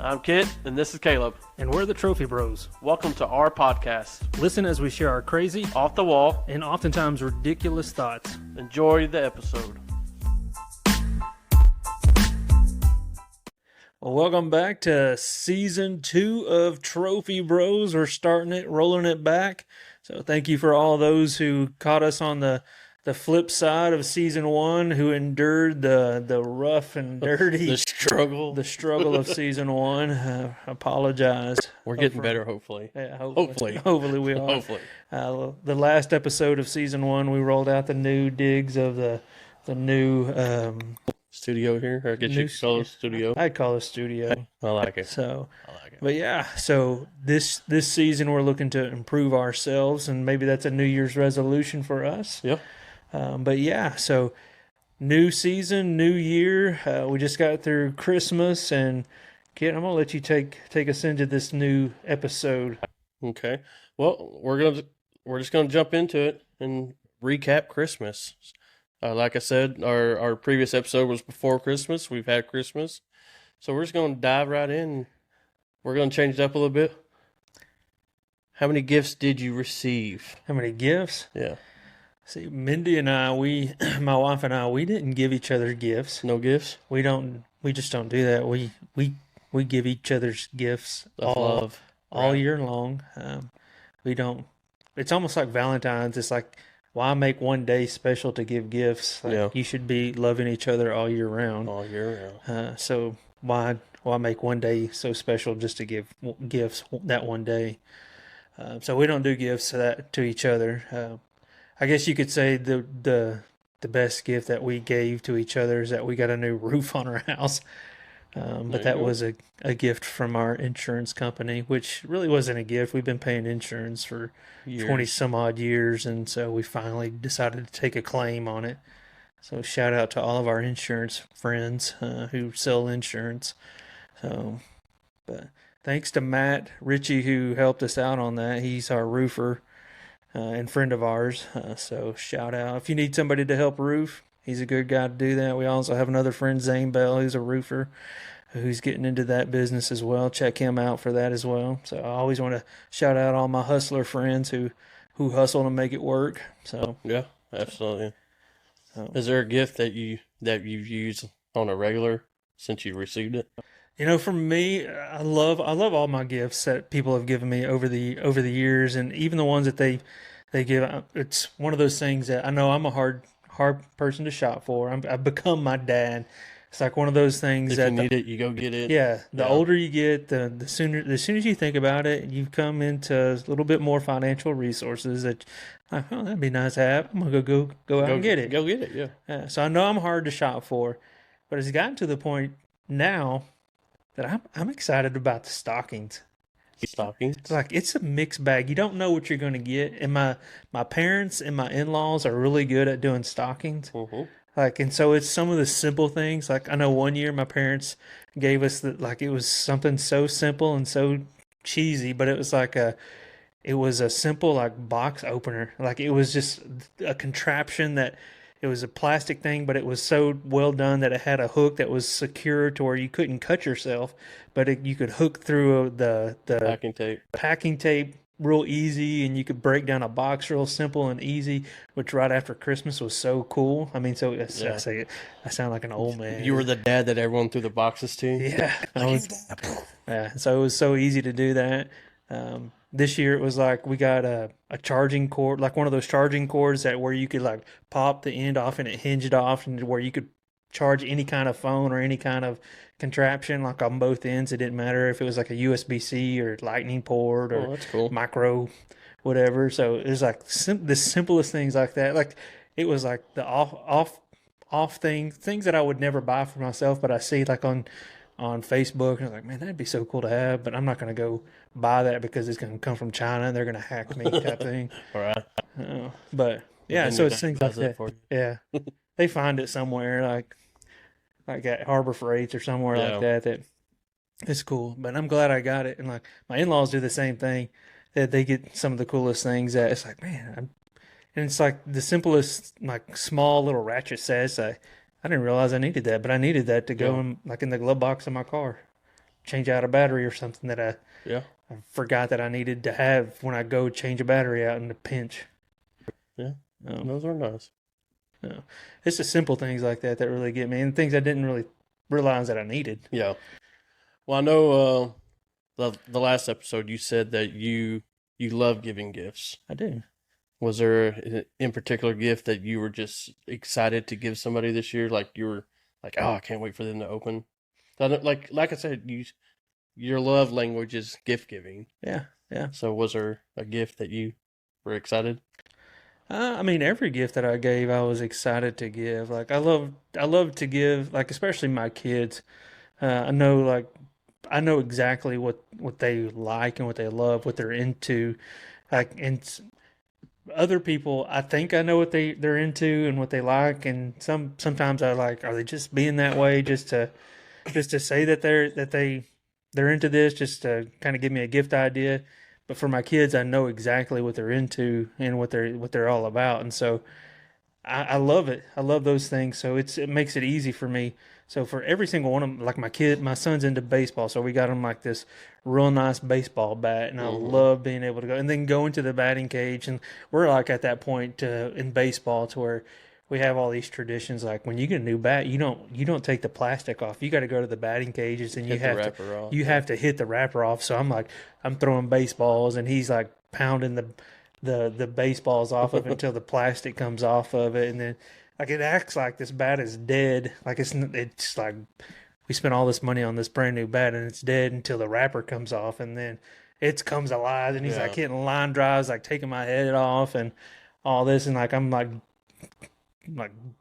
I'm Kit, and this is Caleb. And we're the Trophy Bros. Welcome to our podcast. Listen as we share our crazy, Off the wall, and oftentimes ridiculous thoughts. Enjoy the episode. Well, welcome back to Season 2 of Trophy Bros. We're starting it, rolling it back. So thank you for all those who caught us on the flip side of Season 1, who endured the rough and dirty... the struggle of Season 1. Apologize. We're getting better, hopefully. Yeah, Hopefully we are. Hopefully. The last episode of Season 1, we rolled out the new digs of the new... studio here, or I guess you could call it studio. I'd call it studio. I like it. So, I like it. but yeah, so this season we're looking to improve ourselves, and maybe that's a New Year's resolution for us. Yeah. But yeah, so new season, new year. We just got through Christmas, and Kit, I'm gonna let you take us into this new episode. Okay. Well, we're just gonna jump into it and recap Christmas. Like I said, our previous episode was before Christmas. We've had Christmas, so we're just gonna dive right in. We're gonna change it up a little bit. How many gifts did you receive? How many gifts? Yeah. See, Mindy and I, my wife and I, we didn't give each other gifts. No gifts? We just don't do that. We give each other's gifts all year long. We don't. It's almost like Valentine's. It's like, why make one day special to give gifts? Like, you should be loving each other all year round. All year round. So why make one day so special just to give gifts that one day? So we don't do gifts to each other. I guess you could say the best gift that we gave to each other is that we got a new roof on our house. But that was a gift from our insurance company, which really wasn't a gift. We've been paying insurance for 20 some odd years, and so we finally decided to take a claim on it. So shout out to all of our insurance friends who sell insurance. So, but thanks to Matt Ritchie who helped us out on that. He's our roofer. And friend of ours, so shout out. If you need somebody to help roof, he's a good guy to do that. We also have another friend, Zane Bell, who's a roofer, who's getting into that business as well. Check him out for that as well. So I always want to shout out all my hustler friends who hustle to make it work. So yeah, absolutely. Is there a gift that you've used on a regular since you received it? You know, for me, I love all my gifts that people have given me over the years, and even the ones that they give. It's one of those things that I know I'm a hard person to shop for. I've become my dad. It's like one of those things if that you need it, you go get it. Yeah, the older you get, the sooner as you think about it, you come into a little bit more financial resources that, oh, that'd be nice to have. I'm gonna go out and get it. Go get it. Yeah. So I know I'm hard to shop for, but it's gotten to the point now that I'm excited about the stockings. Stockings? It's like, it's a mixed bag. You don't know what you're going to get. And my parents and my in-laws are really good at doing stockings. Mm-hmm. Like, and so it's some of the simple things. Like, I know one year my parents gave us it was something so simple and so cheesy, but it was it was a simple like box opener. Like, it was just a contraption that it was a plastic thing, but it was so well done that it had a hook that was secure to where you couldn't cut yourself, but you could hook through the packing tape real easy, and you could break down a box real simple and easy, which right after Christmas was so cool. I mean, I say it, I sound like an old man. You were the dad that everyone threw the boxes to? Yeah. So it was so easy to do that. This year it was like we got a charging cord, like one of those charging cords where you could like pop the end off and it hinged off, and where you could charge any kind of phone or any kind of contraption, like on both ends. It didn't matter if it was like a USB-C or lightning port or that's cool. Micro, whatever. So it was like the simplest things like that. Like, it was like the off things that I would never buy for myself, but I see like on Facebook, and I was like, man, that'd be so cool to have, but I'm not going to go buy that because it's going to come from China and they're going to hack me type thing. All right. But yeah, so it's things like that. Yeah. They find it somewhere like at Harbor Freights or somewhere like that it's cool. But I'm glad I got it. And like, my in-laws do the same thing. That they get some of the coolest things that it's like, man, and it's like the simplest, like small little ratchet sets. I didn't realize I needed that, but I needed that to go in the glove box of my car. change out a battery or something that Yeah. I forgot that I needed to have when I go change a battery out in a pinch. Yeah. Um, Those are nice. no. It's the simple things like that that really get me, and things I didn't really realize that I needed. Yeah. Well, I know the last episode you said that you love giving gifts. I do. Was there in particular gift that you were just excited to give somebody this year? Like you were like, oh, I can't wait for them to open. Like I said, your love language is gift giving. Yeah, yeah. So was there a gift that you were excited? I mean, every gift that I gave, I was excited to give. Like I love to give, like especially my kids. Like I know exactly what they like and what they love, what they're into. Like and other people, I think I know what they're into and what they like, and sometimes I like, are they just being that way just to say that they're into this, just to kind of give me a gift idea. But for my kids, I know exactly what they're into and what they're all about, and so I love it. I love those things. So it makes it easy for me. So for every single one of them, like my son's into baseball, so we got him like this real nice baseball bat, and I Mm-hmm. love being able to go and then go into the batting cage, and we're like at that point in baseball to where we have all these traditions. Like when you get a new bat, you don't take the plastic off. You got to go to the batting cages, and Hit the wrapper off. you Yeah. have to hit the wrapper off. So I'm throwing baseballs, and he's like pounding the baseballs off of it until the plastic comes off of it, and then like it acts like this bat is dead. Like it's like we spent all this money on this brand new bat and it's dead until the wrapper comes off, and then it comes alive, and he's like Yeah. hitting line drives, like taking my head off and all this, and like I'm like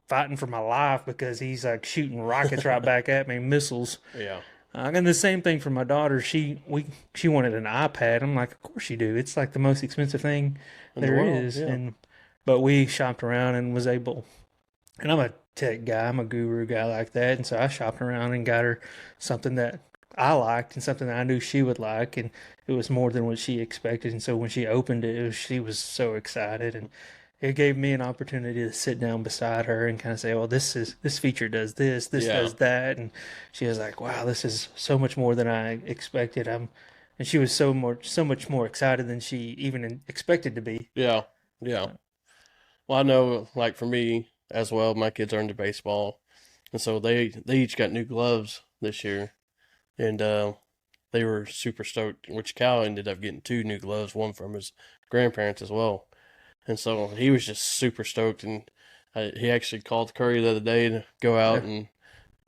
fighting for my life because he's like shooting rockets right back at me, missiles. Yeah. And the same thing for my daughter. She wanted an iPad. I'm like, of course you do. It's like the most expensive thing In the there world. is. Yeah. And but we shopped around and was able. And I'm a tech guy. I'm a guru guy like that. And so I shopped around and got her something that I liked and something that I knew she would like. And it was more than what she expected. And so when she opened it, she was so excited. And it gave me an opportunity to sit down beside her and kind of say, "Well, this feature does this Yeah. does that," and she was like, "Wow, this is so much more than I expected." And she was so much more excited than she even expected to be. Yeah. Yeah. Well, I know, like for me as well, my kids are into baseball, and so they each got new gloves this year, and they were super stoked. Which Cal ended up getting two new gloves, one from his grandparents as well, and so he was just super stoked. And he actually called Curry the other day to go out Yeah, and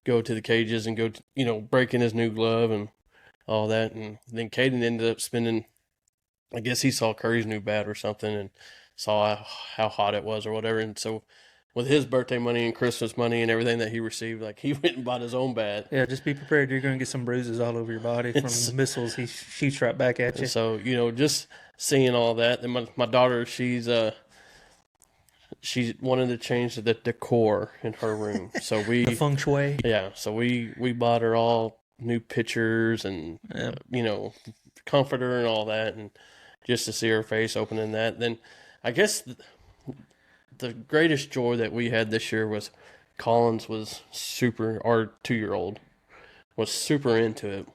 go to the cages and go, breaking his new glove and all that. And then Caden ended up spending, I guess he saw Curry's new bat or something and saw how hot it was or whatever. And so with his birthday money and Christmas money and everything that he received, like he went and bought his own bat. yeah. Just be prepared. You're going to get some bruises all over your body from It's, the missiles he shoots right back at and you. so, just seeing all that. And my daughter, she's wanted to change the decor in her room. So The feng shui. we bought her all new pictures and Yeah. comforter and all that, and just to see her face opening that. Then I guess the greatest joy that we had this year was Collins was super, our 2-year-old was super into it,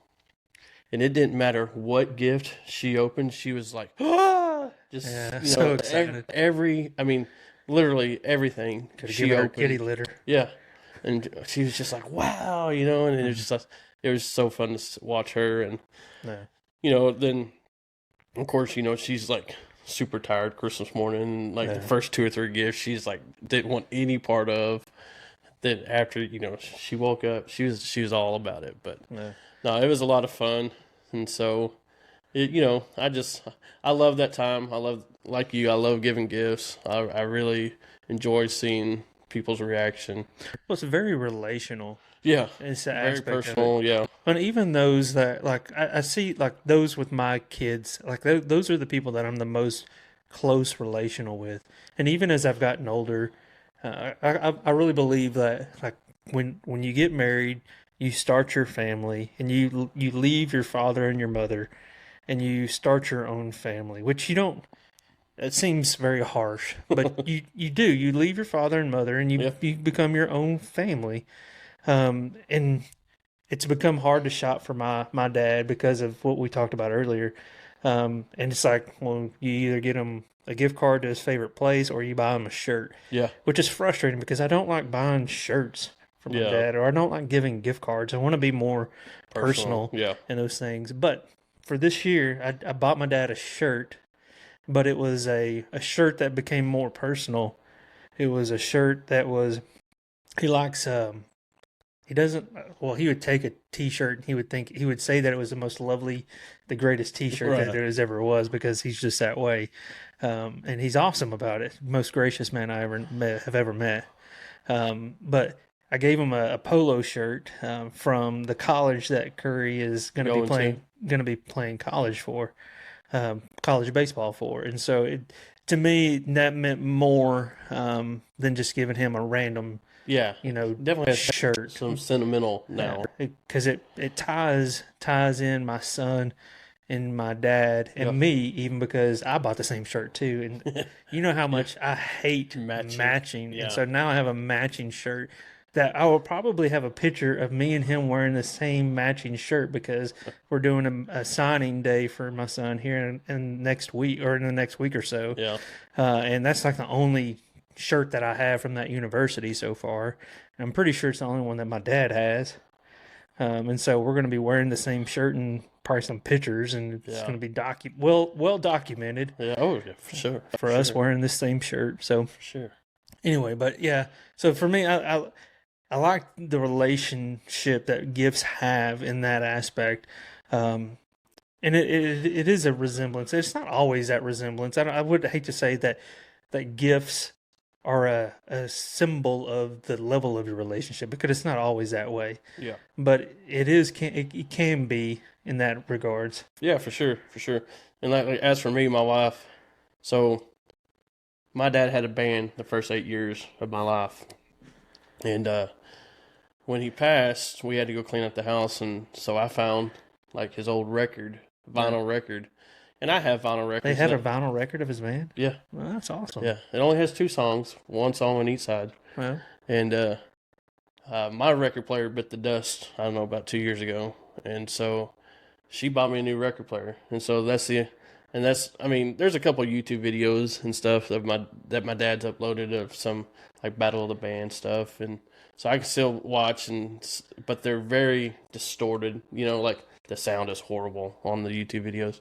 and it didn't matter what gift she opened, she was like, ah, just Yeah, so excited. I mean, literally everything Could have she given her a opened, kitty litter. yeah, and she was just like, wow, and it was just like, it was so fun to watch her, and Yeah. then of course, she's like super tired Christmas morning, and like the Yeah. first 2 or 3 gifts, she's like didn't want any part of. Then after she woke up, she was all about it. But Yeah. no, it was a lot of fun, and so I love that time. I love, like you, I love giving gifts. I really enjoy seeing people's reaction. Well, it's very relational. Yeah, It's the very aspect of it. personal. Yeah, And even those that like I see like those with my kids, like those are the people that I'm the most close relational with. And even as I've gotten older, I really believe that like when you get married, you start your family and you leave your father and your mother and you start your own family, which you don't. It seems very harsh, but you do. You leave your father and mother and yeah, you become your own family. And it's become hard to shop for my dad because of what we talked about earlier. And it's like, well, you either get him a gift card to his favorite place or you buy him a shirt, Yeah. which is frustrating because I don't like buying shirts for my Yeah. dad, or I don't like giving gift cards. I want to be more Personal. personal Yeah. in those things. But for this year, I bought my dad a shirt, but it was a shirt that became more personal. It was a shirt that was, he likes, he doesn't, well, he would take a t-shirt and he would say that it was the most lovely, the greatest t-shirt that Right. there ever was, because he's just that way. And he's awesome about it. Most gracious man I have ever met. But I gave him a polo shirt from the college that Curry is going to be playing college for, college baseball for, and so to me that meant more than just giving him a random, Yeah. Definitely has shirt. some sentimental now. Because it ties in my son and my dad and Yep. me, even because I bought the same shirt too. And you know how much I hate matching. Yeah. And so now I have a matching shirt that I will probably have a picture of me and him wearing the same matching shirt, because we're doing a signing day for my son here in next week, or in the next week or so. Yeah. And that's like the only shirt that I have from that university so far. I'm pretty sure it's the only one that my dad has. And so we're going to be wearing the same shirt and probably some pictures, and it's Yeah. going to be well documented Yeah. Oh, yeah, for sure. for us wearing the same shirt. So For sure. anyway, but yeah, so for me, I like the relationship that gifts have in that aspect. And it is a resemblance. It's not always that resemblance. I would hate to say that gifts are a symbol of the level of your relationship, because it's not always that way. Yeah. But it can be in that regards. Yeah, for sure. For sure. And like as for me, my wife, so my dad had a band the first 8 years of my life. And when he passed, we had to go clean up the house, and so I found like his old vinyl record. And I have vinyl records. They had now. a vinyl record of his band? Yeah. Well, that's awesome. Yeah. It only has 2 songs, 1 song on each side. Well, And my record player bit the dust, I don't know, about 2 years ago. And so she bought me a new record player. And so I mean, there's a couple YouTube videos and stuff that my dad's uploaded of some like Battle of the Band stuff, and so I can still watch, but they're very distorted. Like the sound is horrible on the YouTube videos.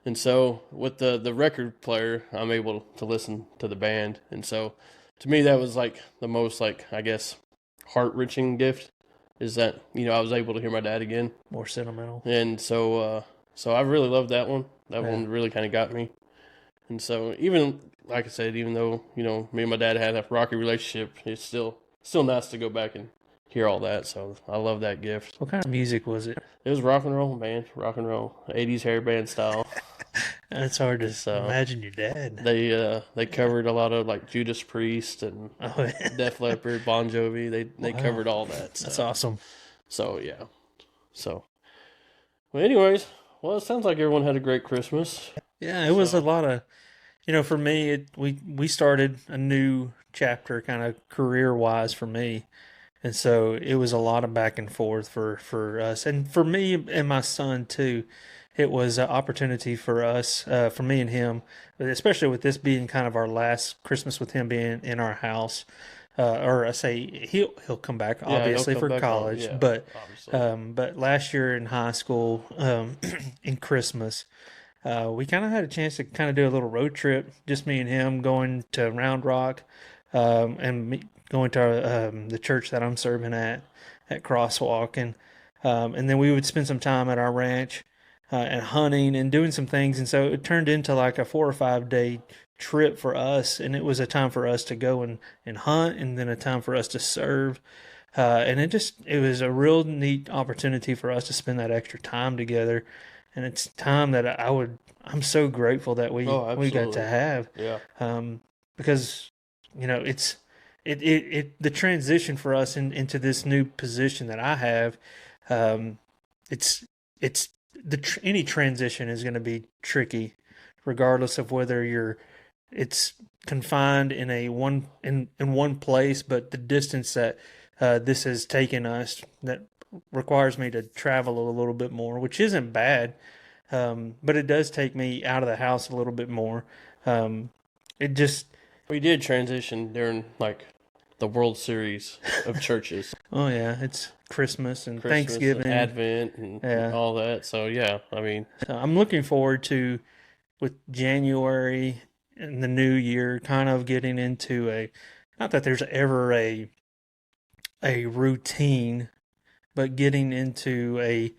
And so with the record player, I'm able to listen to the band, and so to me that was like the most, like, I guess, heart-wrenching gift, is that I was able to hear my dad again. more sentimental. And so I really loved that one. That one really kind of got me. And so even, like I said, even though, me and my dad had a rocky relationship, it's still nice to go back and hear all that. So I love that gift. What kind of music was it? It was rock and roll, man. Rock and roll. 80s hair band style. It's hard to So imagine your dad. they covered a lot of like Judas Priest and Oh, yeah. Def Leppard, Bon Jovi. They Wow. covered all that. So. That's awesome. So yeah. So well, anyways, it sounds like everyone had a great Christmas. Yeah, it was a lot of, for me, we started a new chapter kind of career wise for me. And so it was a lot of back and forth for us, and for me and my son too. It was an opportunity for us, for me and him, especially with this being kind of our last Christmas with him being in our house. Or I say he'll come back obviously he'll come for back college, on, yeah, but obviously. but last year in high school, in Christmas, we kind of had a chance to kind of do a little road trip, just me and him, going to Round Rock, going to the church that I'm serving at Crosswalk, and then we would spend some time at our ranch, and hunting and doing some things, and so it turned into like a 4 or 5 day trip for us, and it was a time for us to go and hunt, and then a time for us to serve, and it was a real neat opportunity for us to spend that extra time together, and it's time that I'm so grateful that we got absolutely. to have, Yeah. because it's the transition for us into this new position that I have, it's any transition is going to be tricky, regardless of whether it's confined in one place, but the distance that this has taken us, that requires me to travel a little bit more, which isn't bad. But it does take me out of the house a little bit more. Um, it just, We did transition during like the World Series of churches, oh yeah, it's Christmas and Christmas and Thanksgiving. Advent and Yeah. all that. So yeah, I mean, So I'm looking forward to with January and the new year kind of getting into a, not that there's ever a routine, but getting into a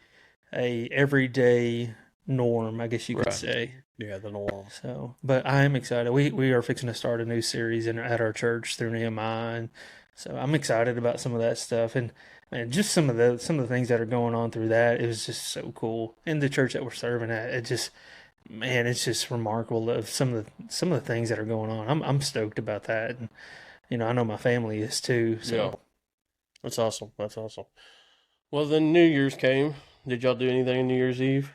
everyday norm, I guess you could right. say. Yeah, the norm. So, but I am excited. We are fixing to start a new series at our church through Nehemiah, and so I'm excited about some of that stuff and just some of the things that are going on through that. It was just so cool. In the church that we're serving at, it just, man, it's just remarkable of some of the things that are going on. I'm stoked about that, and I know my family is too. Yeah, So that's awesome. That's awesome. Well, then New Year's came. Did y'all do anything on New Year's Eve?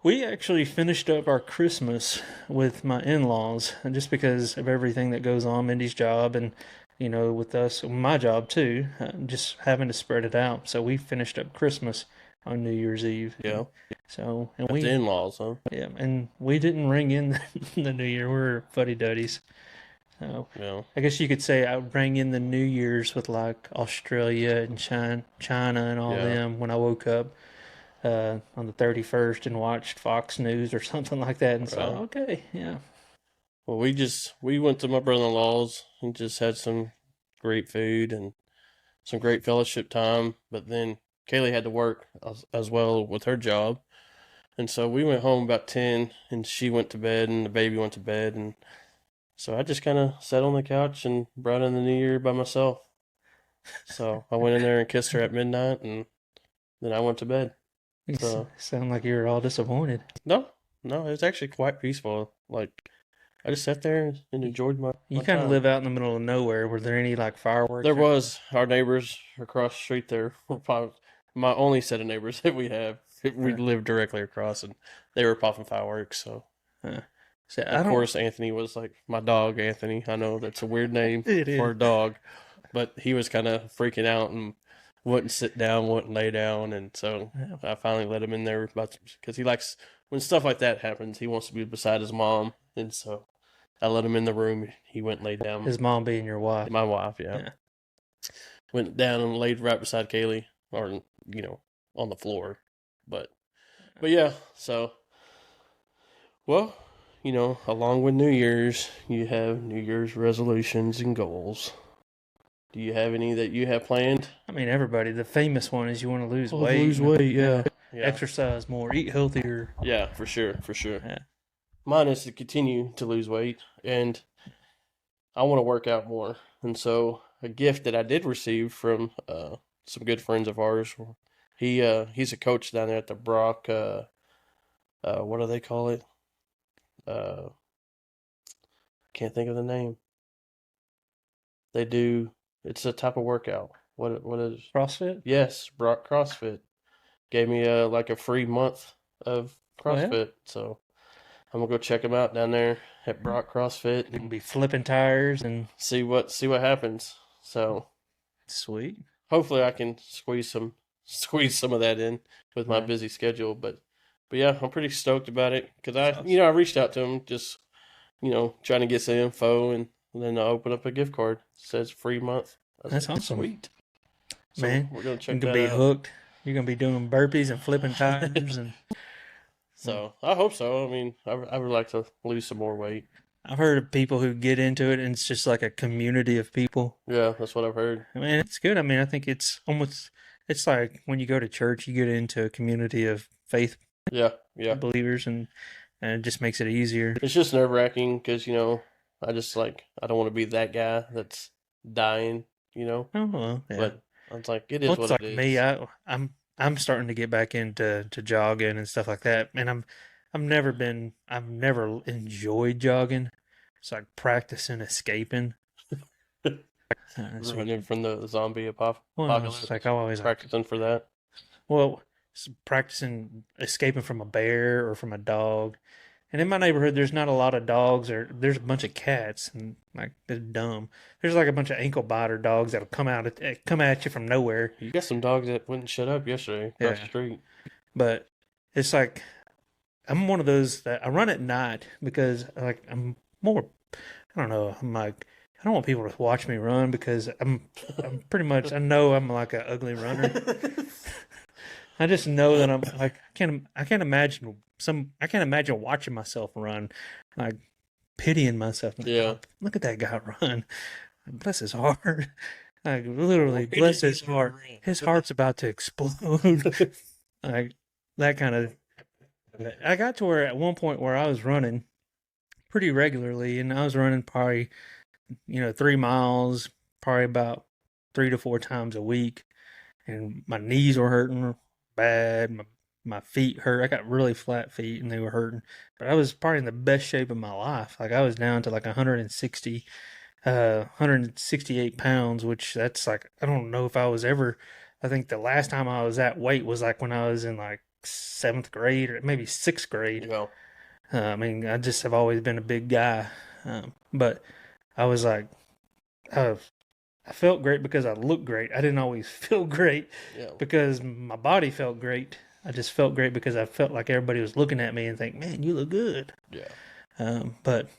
we actually finished up our Christmas with my in-laws, and just because of everything that goes on, Mindy's job, and with us, my job too, just having to spread it out. So we finished up Christmas on New Year's Eve. Yeah, So and at the we, in-laws, huh? yeah, and we didn't ring in the New Year. We're fuddy duddies. So Yeah, I guess you could say I rang in the New Year's with like Australia and China and all yeah. them when I woke up on the 31st and watched Fox News or something like that and saw, Right. okay, yeah. Well, we went to my brother-in-law's and just had some great food and some great fellowship time. But then Kaylee had to work as well with her job, and so we went home about 10, and she went to bed, and the baby went to bed, and so I just kind of sat on the couch and brought in the New Year by myself. So I went in there and kissed her at midnight, and then I went to bed. You So sound like you were all disappointed. no, no, it was actually quite peaceful. Like I just sat there and enjoyed You my kind of time. live out in the middle of nowhere. Were there any like There fireworks? was our neighbors across the street there were probably my only set of neighbors that we have. We Uh, live directly across, and they were popping fireworks. So uh, so I of don't. course Anthony was like my dog. Anthony, I know that's a weird name It for is. a dog, but he was kind of freaking out and wouldn't sit down, wouldn't lay down, and so Yeah. I finally let him in there about because he likes when stuff like that happens. He wants to be beside his mom, and so I let him in the room. He went and laid down. His mom being your wife. My wife, yeah, Yeah. went down and laid right beside Kaylee, or on the floor. But yeah, so well, along with New Year's, you have New Year's resolutions and goals. Do you have any that you have planned? I mean, everybody. The famous one is you want to lose Oh, weight. lose weight, yeah. Yeah. Exercise more, eat healthier. Yeah, for sure, for sure. Yeah. Mine is to continue to lose weight, and I want to work out more. And so, a gift that I did receive from some good friends of ours, he's a coach down there at the Brock. What do they call it? Uh, can't think of the name. They do. It's a type of workout. What is? CrossFit. Yes, Brock CrossFit gave me like a free month of Oh yeah. CrossFit, so I'm gonna go check them out down there at Brock CrossFit You can and be flipping tires and see what happens. So sweet. hopefully I can squeeze some of that in with my Yeah. busy schedule. But yeah, I'm pretty stoked about it because That's I reached out to him just trying to get some info and then I open up a gift card. It says free month. I was That's like, awesome. Sweet. So Man, we're gonna you check can that be out. hooked. You're gonna be doing burpees and flipping tires, and So I hope so. I mean, I would like to lose some more weight. I've heard of people who get into it, and it's just like a community of people. Yeah, that's what I've heard. I mean, it's good. I mean, I think it's like when you go to church, you get into a community of faith Yeah, yeah. believers, and it just makes it easier. It's just nerve-wracking because I just I don't want to be that guy that's dying. Oh well, yeah. But I was like, it Well, is it's what it like me. is. I'm starting to get back into jogging and stuff like that, and I've never enjoyed jogging. It's like practicing escaping. So, Running from the zombie well, apocalypse, it's like I always like, practicing for that. well, practicing escaping from a bear or from a dog, And in my neighborhood, there's not a lot of dogs, or there's a bunch of cats, and like they're dumb. There's like a bunch of ankle biter dogs that'll come at you from nowhere. You got some dogs that wouldn't shut up yesterday across the Yeah, street. but it's like I'm one of those that I run at night because like I'm more. I don't know. I'm like I don't want people to watch me run because I'm pretty much I know I'm like an ugly runner. I just know that I'm like I can't imagine I can't imagine watching myself run, like pitying myself. Like, Yeah. oh, look at that guy run. Bless his heart. Like literally, Where bless did his he heart. run? His heart's about to explode. Like that kind of. I got to where at one point where I was running pretty regularly, and I was running probably 3 miles, probably about 3 to 4 times a week, and my knees were hurting bad. My feet hurt. I got really flat feet, and they were hurting. But I was probably in the best shape of my life. Like I was down to like 168 pounds, which that's like I don't know if I was ever. I think the last time I was that weight was like when I was in like seventh grade or maybe sixth grade. Yeah. I mean, I just have always been a big guy, but I was like, I, I felt great because I looked great. I didn't always feel great Yeah. because my body felt great. I just felt great because I felt like everybody was looking at me and think, "Man, you look good." Yeah. But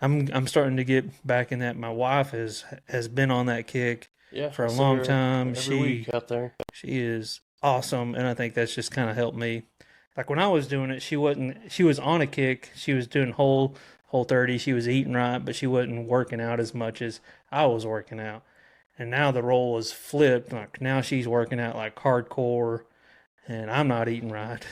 I'm starting to get back in that. My wife has been on that kick Yeah. for I a see long her time. every week out there. She is awesome, and I think that's just kind of helped me. Like when I was doing it, she wasn't. She was on a kick. She was doing whole 30. She was eating right, but she wasn't working out as much as I was working out. And now the role is flipped. Like now she's working out like hardcore, and I'm not eating right.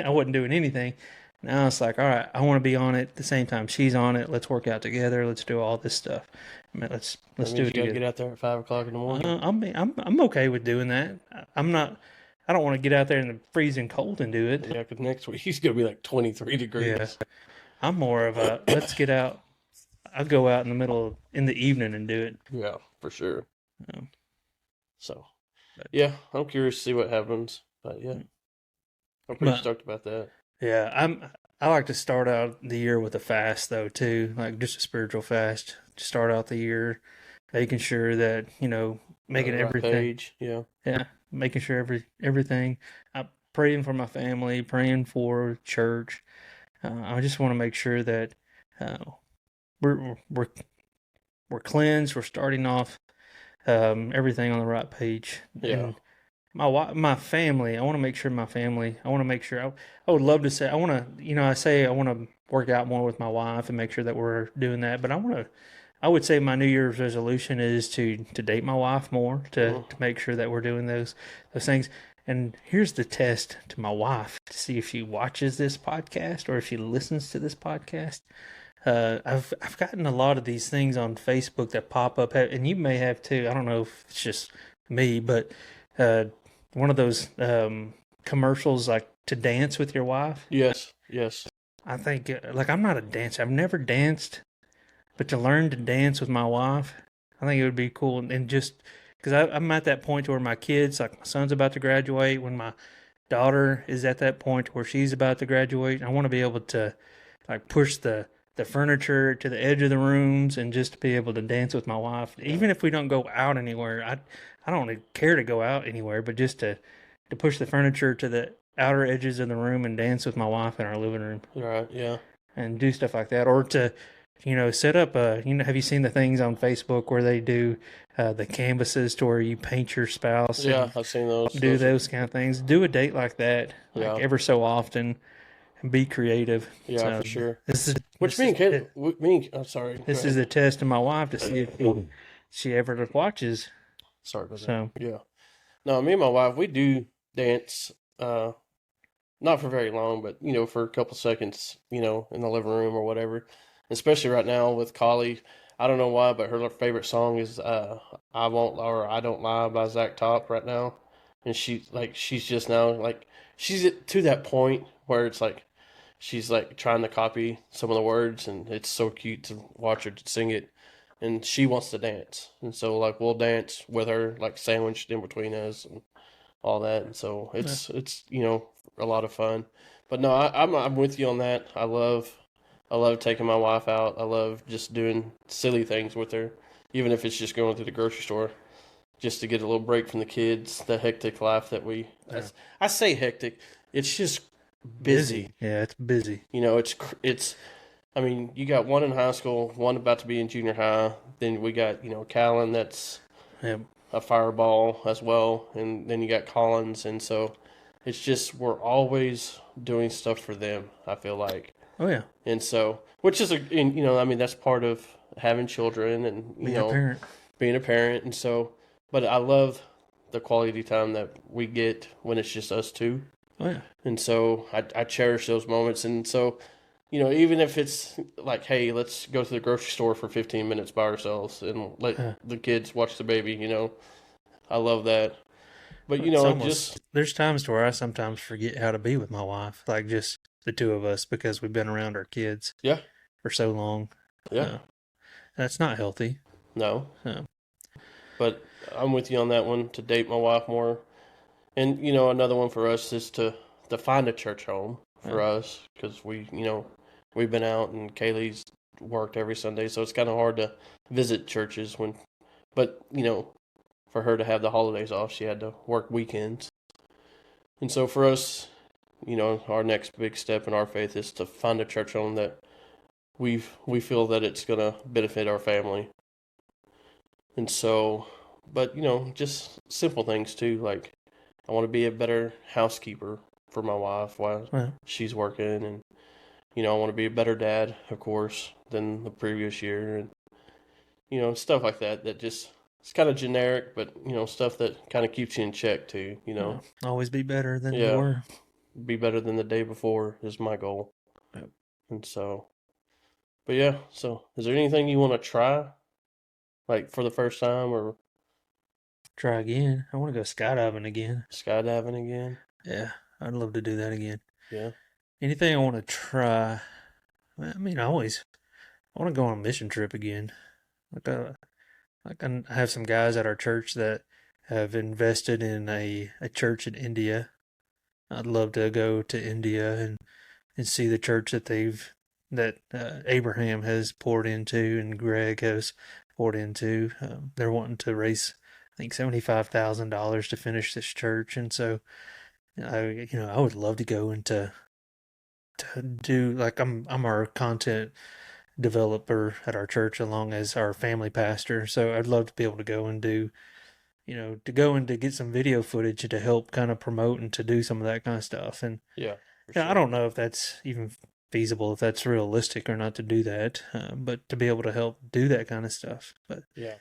I wasn't doing anything. Now it's like, all right, I want to be on it at the same time she's on it. Let's work out together. Let's do all this stuff. I mean, That let's do means it you got to together. get out there at 5 o'clock in the morning. I'm okay with doing that. I'm not. I don't want to get out there in the freezing cold and do it. Yeah, because next week he's gonna be like 23 Yeah, degrees. I'm more of a let's get out. I'll go out in the middle in the evening and do it. Yeah, for sure. Um, So, but, yeah, I'm curious to see what happens. But yeah, I'm pretty but stoked about that. yeah, I like to start out the year with a fast though too, like just a spiritual fast. To start out the year, making sure that making Right everything. page. Yeah. Yeah, making sure everything. I'm praying for my family, praying for church. I just want to make sure that uh, we're we're cleansed. We're starting off everything on the right page. Yeah. And my family. I want to make sure my family. I want to make sure. I would love to say. I want to. I say I want to work out more with my wife and make sure that we're doing that. But I want to. I would say my New Year's resolution is to date my wife more, to make sure that we're doing those things. And here's the test to my wife to see if she watches this podcast or if she listens to this podcast. I've gotten a lot of these things on Facebook that pop up, and you may have too. I don't know if it's just me, but uh, one of those commercials like to dance with your wife. Yes. Yes. I think like I'm not a dancer. I've never danced, but to learn to dance with my wife, I think it would be cool. And just because I'm at that point where my kids, like my son's about to graduate, when my daughter is at that point where she's about to graduate, I want to be able to like push the furniture to the edge of the rooms and just to be able to dance with my wife. Even if we don't go out anywhere, I don't care to go out anywhere, but just to push the furniture to the outer edges of the room and dance with my wife in our living room Right. Yeah. and do stuff like that, or to set up have you seen the things on Facebook where they do the canvases to where you paint your spouse Yeah. and I've seen those. do those kind of things? Do a date like that, like Yeah. ever so often, and be creative. Yeah, So, for sure. This is Which this me is and Kate, I'm sorry. this Go is ahead. the test of my wife to see if she ever watches. Sorry about that. So Yeah. No, me and my wife, we do dance. Not for very long, but for a couple seconds. In the living room or whatever. Especially right now with Collie. I don't know why, but her favorite song is "I Won't" or "I Don't Lie" by Zach Top right now, and she's just now like to that point where it's like she's like trying to copy some of the words, and it's so cute to watch her sing it. And she wants to dance, and so like we'll dance with her, like sandwiched in between us and all that. And so yeah, it's a lot of fun. But no, I'm with you on that. I love I love taking my wife out. I love just doing silly things with her, even if it's just going to the grocery store, just to get a little break from the kids, the hectic life that we. Yeah. I say hectic. It's just busy. Busy. Yeah, it's busy. You know, it's. I mean, you got one in high school, one about to be in junior high. Then we got Callan that's Yeah. a fireball as well, and then you got Collins, and so it's just we're always doing stuff for them. I feel like. Oh yeah. And so, which is I mean, that's part of having children and, Being a parent. being a parent. And so, but I love the quality time that we get when it's just us two. Oh yeah. And so I cherish those moments. And so, even if it's like, hey, let's go to the grocery store for 15 minutes by ourselves and let the kids watch the baby, I love that. But, there's times to where I sometimes forget how to be with my wife, like just the two of us, because we've been around our kids yeah, for so long. yeah, That's not healthy. no. Uh, But I'm with you on that one, to date my wife more. And, another one for us is to find a church home for us, because we've been out and Kaylee's worked every Sunday, so it's kind of hard to visit churches but, for her to have the holidays off, she had to work weekends. And so for us, our next big step in our faith is to find a church home that we feel that it's going to benefit our family. And so, but, just simple things too, like I want to be a better housekeeper for my wife while she's working, and I want to be a better dad, of course, than the previous year, and stuff like that. That just it's kind of generic, but stuff that kind of keeps you in check too. Always be better than you were. Be better than the day before is my goal. Yep. And so, but yeah. So, is there anything you want to try, like for the first time, or Try again. I want to go skydiving again. skydiving again? Yeah, I'd love to do that again. Yeah. Anything I want to try. I mean, I want to go on a mission trip again. I have some guys at our church that have invested in a church in India. I'd love to go to India and see the church that Abraham has poured into and Greg has poured into. They're wanting to raise, I think, $75,000 to finish this church, and so I would love to go and to do, like, I'm our content developer at our church along as our family pastor, so I'd love to be able to go and do, to go and to get some video footage to help kind of promote and to do some of that kind of stuff. And Yeah. I don't know if that's even feasible, if that's realistic or not to do that, but to be able to help do that kind of stuff. But Yeah.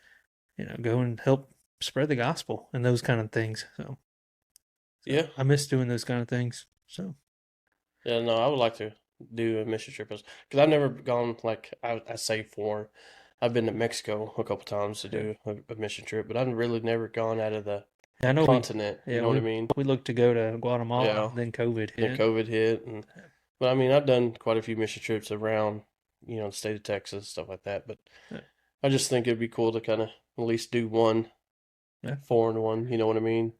go and help spread the gospel and those kind of things. So Yeah. I miss doing those kind of things. So Yeah, no, I would like to do a mission trip because I've never gone, like I say, foreign. I've been to Mexico a couple times to do a mission trip, but I've really never gone out of the I know continent. You know what I mean? We looked to go to Guatemala, Yeah. then COVID hit. Then COVID hit, but I mean, I've done quite a few mission trips around, the state of Texas, stuff like that. But Yeah. I just think it'd be cool to kind of at least do one foreign one. You know what I mean?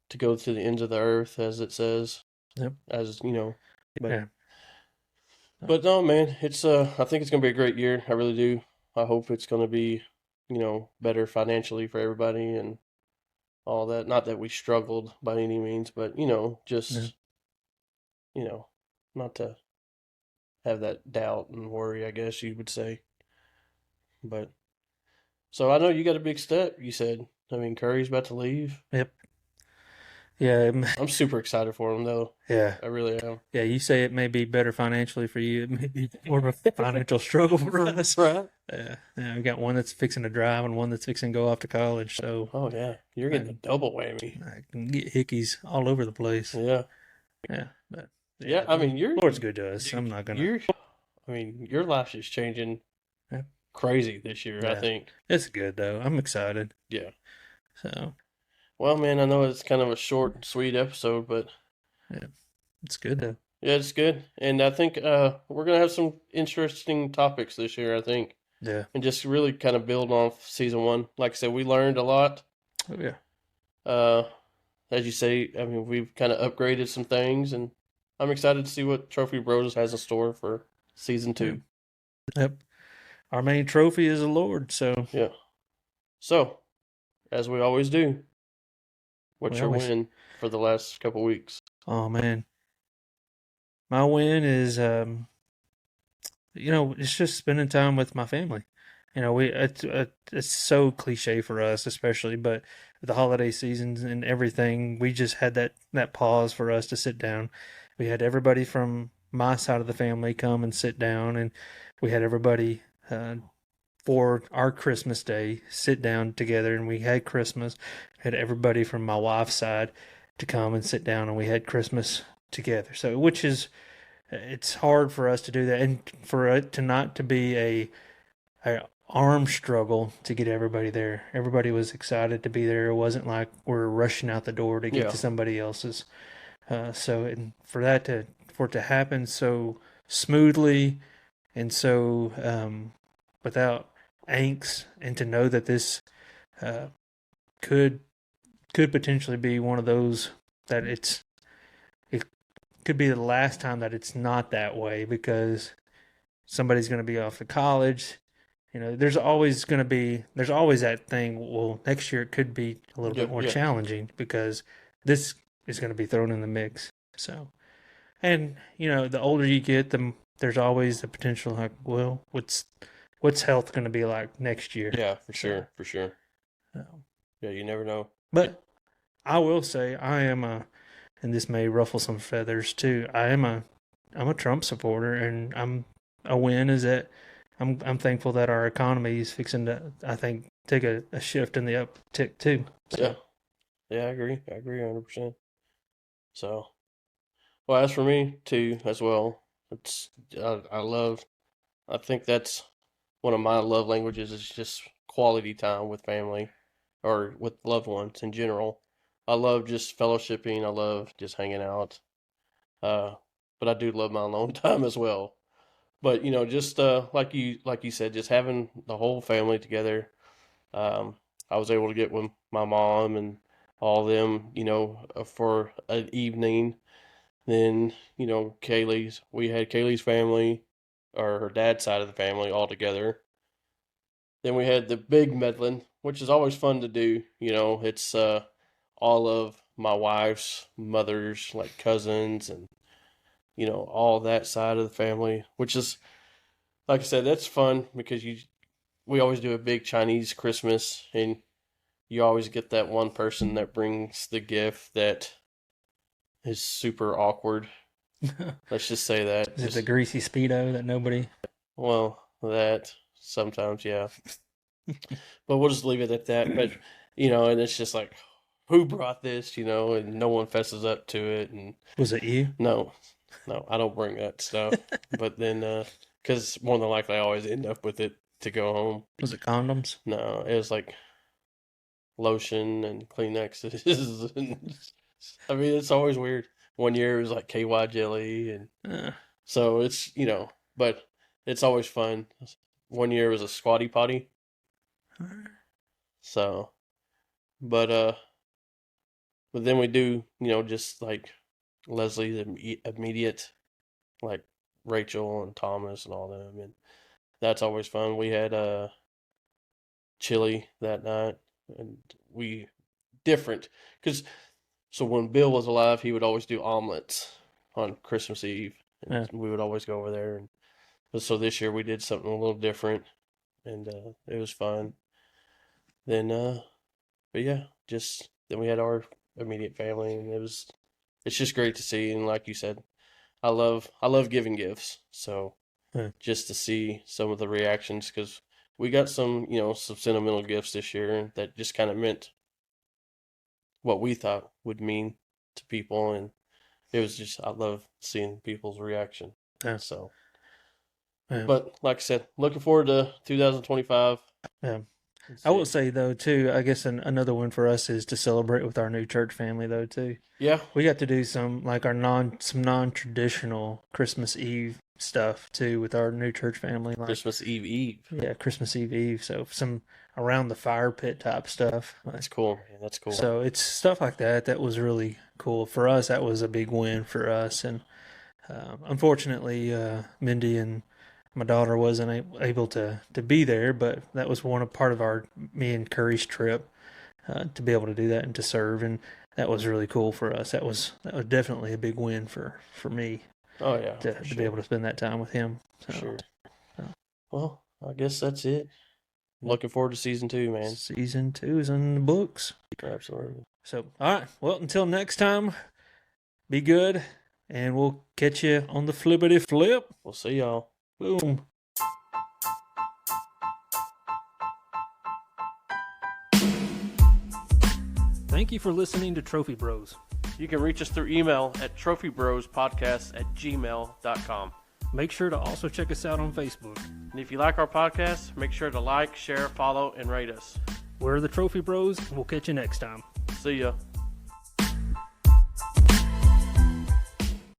To go to the ends of the earth, as it says. Yep. As but Yeah. but no, man, it's I think it's gonna be a great year. I really do. I hope it's gonna be, better financially for everybody and all that. Not that we struggled by any means, but just not to have that doubt and worry, I guess you would say. But so I know you got a big step, you said. I mean, Curry's about to leave. Yep. Yeah. I'm super excited for him though. Yeah. I really am. Yeah, you say it may be better financially for you. It may be more of a financial struggle for us. Right. Yeah, we got one that's fixing to drive and one that's fixing to go off to college. So, oh yeah, you're getting a double whammy. I can get hickeys all over the place. Yeah. Yeah, but yeah. I mean, Lord's good to us. I'm not gonna. Your life is changing crazy this year. I think it's good though. I'm excited. Yeah. So. Well, man, I know it's kind of a short, sweet episode, but yeah, it's good though. Yeah, it's good, and I think we're gonna have some interesting topics this year. I think. Yeah. And just really kind of build off season one. Like I said, we learned a lot. Oh yeah. As you say, I mean, we've kind of upgraded some things, and I'm excited to see what Trophy Bros has in store for Season 2. Yep. Our main trophy is the Lord, so Yeah. So, as we always do, we what's your always. win for the last couple weeks? Oh man, my win is it's just spending time with my family. It's so cliche for us, especially, but the holiday seasons and everything, we just had that pause for us to sit down. We had everybody from my side of the family come and sit down, and we had everybody for our Christmas day sit down together, and we had Christmas. We had everybody from my wife's side to come and sit down, and we had Christmas together. So, which is it's hard for us to do that, and for it to not to be a arm struggle to get everybody there. Everybody was excited to be there. It wasn't like we're rushing out the door to get Yeah. to somebody else's. And for it to happen so smoothly and so without angst, and to know that this uh, could could potentially be one of those that it could be the last time that it's not that way, because somebody's going to be off to college. There's always that thing. Well, next year it could be a little Yeah. bit more Yeah. challenging because this is going to be thrown in the mix. So, and the older you get, there's always the potential, like, well, what's health going to be like next year? Yeah, for So, sure. For sure. Yeah, you never know. but I will say I am and this may ruffle some feathers too. I'm a Trump supporter, and a win is that I'm thankful that our economy is fixing to, I think, take a shift in the uptick too. Yeah. So Yeah, I agree. I agree 100%. So, well, as for me too, as well, it's I love. I think that's one of my love languages is just quality time with family or with loved ones in general. I love just fellowshipping. I love just hanging out. Uh, but I do love my alone time as well. But just like you said, just having the whole family together. Um, I was able to get with my mom and all of them, for an evening. Then, we had Kaylee's family, or her dad's side of the family, all together. Then we had the big Medlin, which is always fun to do. It's all of my wife's mother's, like, cousins, and all that side of the family, which is, like I said, that's fun because we always do a big Chinese Christmas, and you always get that one person that brings the gift that is super awkward. is Let's just say that. it the Just, greasy speedo that nobody? well, that sometimes, yeah. But we'll just leave it at that. But, and it's just like, who brought this, and no one fesses up to it. And Was it you? no, no, I don't bring that stuff. But then, because more than likely I always end up with it to go home. Was it condoms? No, it was like lotion and Kleenexes. And, I mean, it's always weird. One year it was like KY jelly. And Uh, so it's, but it's always fun. One year was a squatty potty. So, but, uh, but then we do, just like Leslie's immediate, like Rachel and Thomas and all them. And that's always fun. We had, chili that night, and we different because so when Bill was alive, he would always do omelets on Christmas Eve, and yeah. we would always go over there. And but so this year we did something a little different, and it was fun. Then, but yeah, just then we had our immediate family, and it's just great to see. And like you said, I love giving gifts, so Yeah. just to see some of the reactions because we got some sentimental gifts this year that just kind of meant what we thought would mean to people, and it was just I love seeing people's reaction. Yeah. So, Yeah. but like I said, looking forward to 2025. Yeah. Let's I will see. say though too, I guess another one for us is to celebrate with our new church family though too. Yeah, We got to do some like some non-traditional Christmas Eve stuff too with our new church family, like Christmas Eve Eve. yeah, Christmas Eve. So some around the fire pit type stuff. That's cool, man. That's cool. So it's stuff like that that was really cool for us. That was a big win for us, and Unfortunately, Mindy and my daughter wasn't able to be there, but that was part of me and Curry's trip to be able to do that and to serve, and that was really cool for us. That was definitely a big win for me. Oh yeah, to be able to spend that time with him. So, sure. Well, I guess that's it. Looking forward to season 2, man. Season 2 is in the books. Absolutely. So, all right. Well, until next time, be good, and we'll catch you on the flippity flip. We'll see y'all. Boom. Thank you for listening to Trophy Bros. You can reach us through email at trophybrospodcast@gmail.com. Make sure to also check us out on Facebook. And if you like our podcast, make sure to like, share, follow, and rate us. We're the Trophy Bros, and we'll catch you next time. See ya.